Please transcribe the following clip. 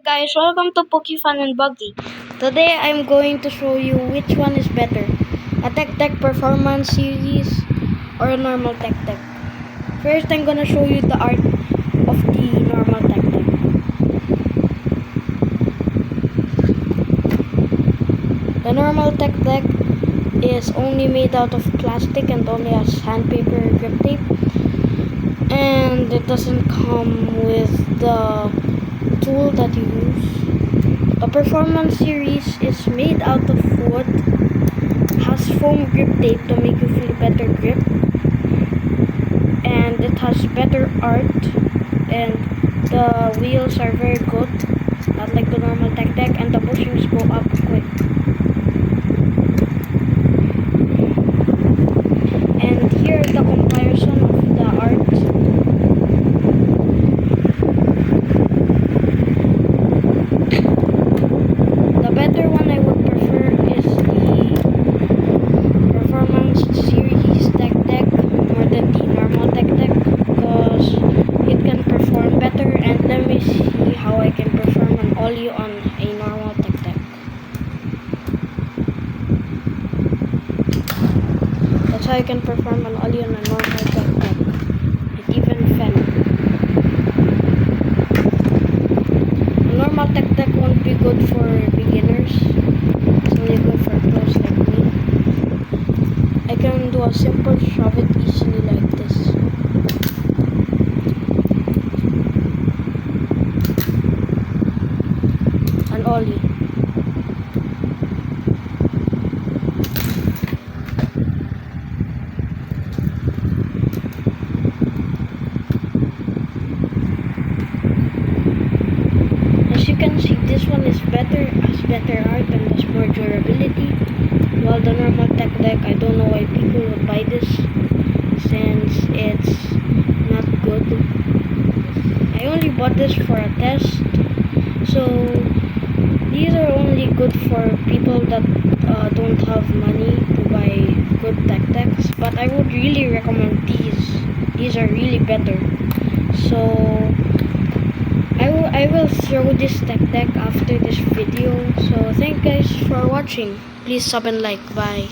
Guys, welcome to Pokefun and Buggy. Today I'm going to show you which one is better, a Tech Deck Performance series or a normal Tech Deck. First, I'm gonna show you the art of the normal Tech Deck. The normal Tech Deck is only made out of plastic and only has sandpaper grip tape, and it doesn't come with the tool that you use. The Performance series is made out of wood, has foam grip tape to make you feel better grip, and it has better art, and the wheels are very good, not like the normal Tech Deck, and the bushings go up quick. And here is the comparison of the art. The better one I would prefer is the Performance series Tech Deck more than the normal Tech Deck, because it can perform better, and let me see how I can perform an ollie on a normal Tech Deck. That's how I can perform an ollie on a normal Tech Deck. It even fell. A normal Tech Deck won't be good for beginners. It's only good for pros like me. I can do a simple shove it easily like this. An ollie. As you can see, this one is better, has better art and has more durability, while the normal Tech Deck, I don't know why people would buy this since it's not good. I only bought this for a test, so these are only good for people that don't have money to buy good Tech Decks, but I would really recommend these. These are really better. So I will show this Tech Deck after this video. So thank you guys for watching. Please sub and like. Bye.